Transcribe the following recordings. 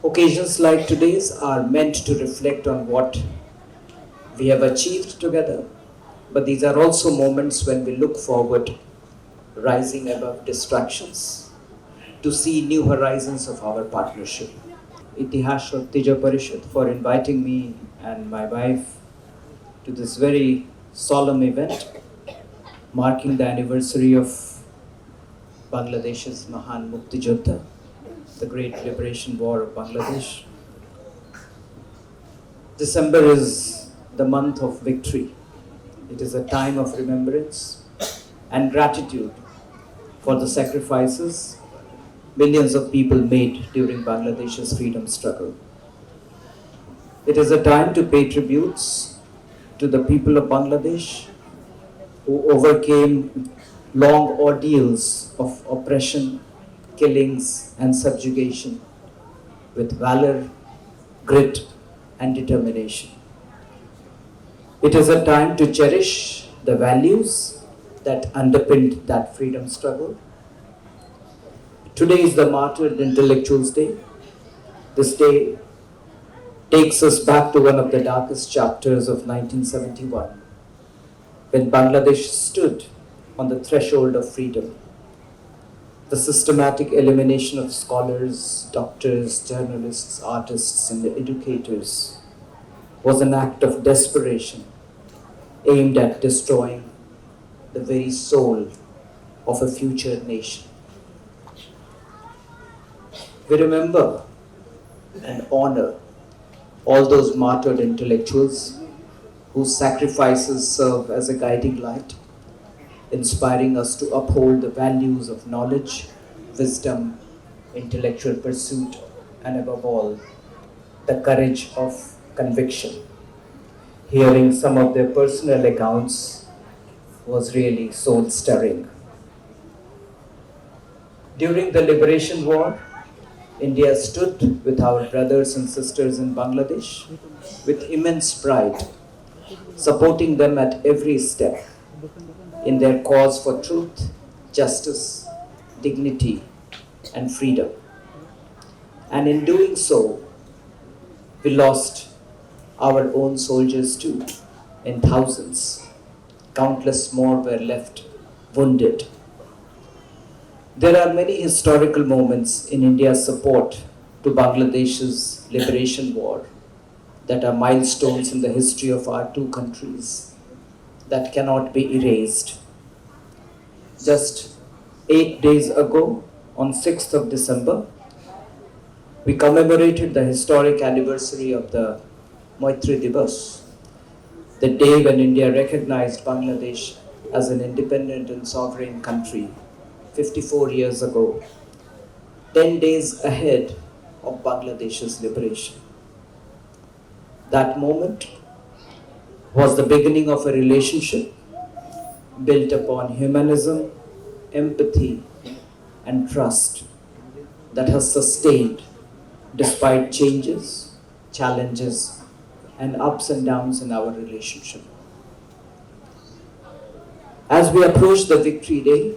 Occasions like today's are meant to reflect on what we have achieved together, but these are also moments when we look forward, rising above distractions, to see new horizons of our partnership. Itihash Tija Parishad for inviting me and my wife to this very solemn event marking the anniversary of Bangladesh's Mahan Mukti Jodha, the Great Liberation War of Bangladesh. December is the month of victory. It is a time of remembrance and gratitude for the sacrifices millions of people made during Bangladesh's freedom struggle. It is a time to pay tributes to the people of Bangladesh who overcame long ordeals of oppression, killings, and subjugation with valor, grit, and determination. It is a time to cherish the values that underpinned that freedom struggle. Today is the Martyred Intellectuals Day. This day takes us back to one of the darkest chapters of 1971, when Bangladesh stood on the threshold of freedom. The systematic elimination of scholars, doctors, journalists, artists, and educators was an act of desperation aimed at destroying the very soul of a future nation. We remember and honor all those martyred intellectuals whose sacrifices serve as a guiding light, inspiring us to uphold the values of knowledge, wisdom, intellectual pursuit, and above all, the courage of conviction. Hearing some of their personal accounts was really soul stirring. During the Liberation War, India stood with our brothers and sisters in Bangladesh with immense pride, supporting them at every step in their cause for truth, justice, dignity, and freedom. And in doing so, we lost our own soldiers too, in thousands. Countless more were left wounded. There are many historical moments in India's support to Bangladesh's liberation war that are milestones in the history of our two countries that cannot be erased. Just 8 days ago, on 6th of December, we commemorated the historic anniversary of the Martyred, the day when India recognized Bangladesh as an independent and sovereign country 54 years ago, 10 days ahead of Bangladesh's liberation. That moment was the beginning of a relationship built upon humanism, empathy, and trust that has sustained despite changes, challenges, and ups and downs in our relationship. As we approach the Victory Day,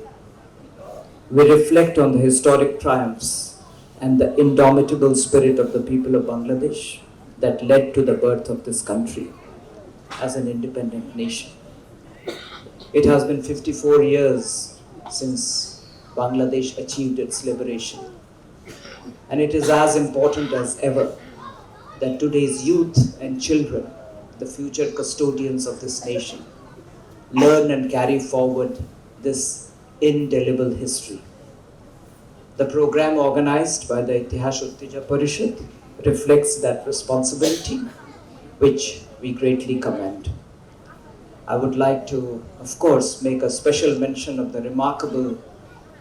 we reflect on the historic triumphs and the indomitable spirit of the people of Bangladesh that led to the birth of this country as an independent nation. It has been 54 years since Bangladesh achieved its liberation, and it is as important as ever that today's youth and children, the future custodians of this nation, learn and carry forward this indelible history. The program organized by the Itihash Tija Parishad reflects that responsibility, which we greatly commend. I would like to, of course, make a special mention of the remarkable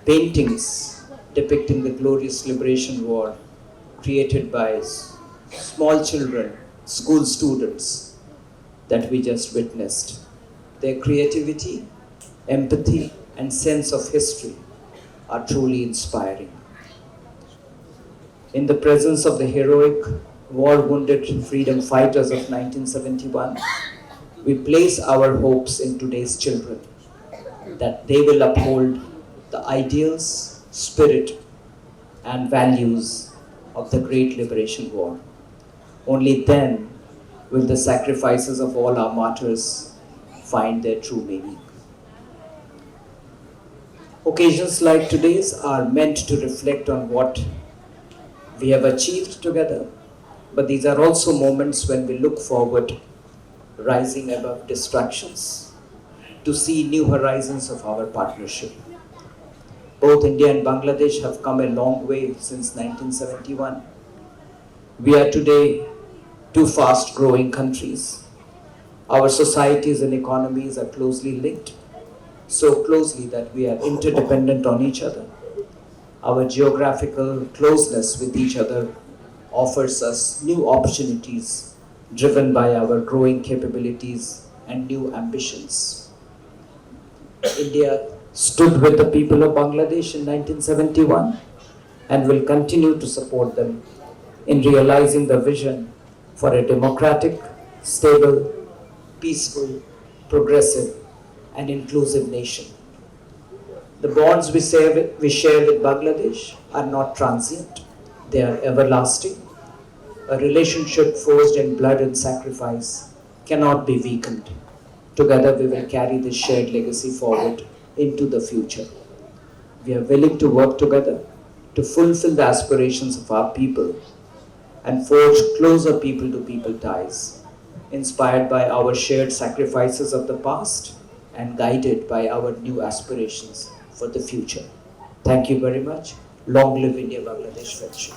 paintings depicting the glorious liberation war created by small children, school students that we just witnessed. Their creativity, empathy, and sense of history are truly inspiring. In the presence of the heroic, war-wounded freedom fighters of 1971, we place our hopes in today's children, that they will uphold the ideals, spirit, and values of the Great Liberation War. Only then will the sacrifices of all our martyrs find their true meaning. Occasions like today's are meant to reflect on what we have achieved together, but these are also moments when we look forward, rising above distractions, to see new horizons of our partnership. Both India and Bangladesh have come a long way since 1971. We are today two fast growing countries. Our societies and economies are closely linked, so closely that we are interdependent on each other. Our geographical closeness with each other offers us new opportunities driven by our growing capabilities and new ambitions. India stood with the people of Bangladesh in 1971 and will continue to support them in realizing the vision for a democratic, stable, peaceful, progressive, and inclusive nation. The bonds we share with Bangladesh are not transient, they are everlasting. A relationship forged in blood and sacrifice cannot be weakened. Together we will carry this shared legacy forward into the future. We are willing to work together to fulfill the aspirations of our people and forge closer people to people ties, inspired by our shared sacrifices of the past and guided by our new aspirations for the future. Thank you very much. Long live India Bangladesh friendship.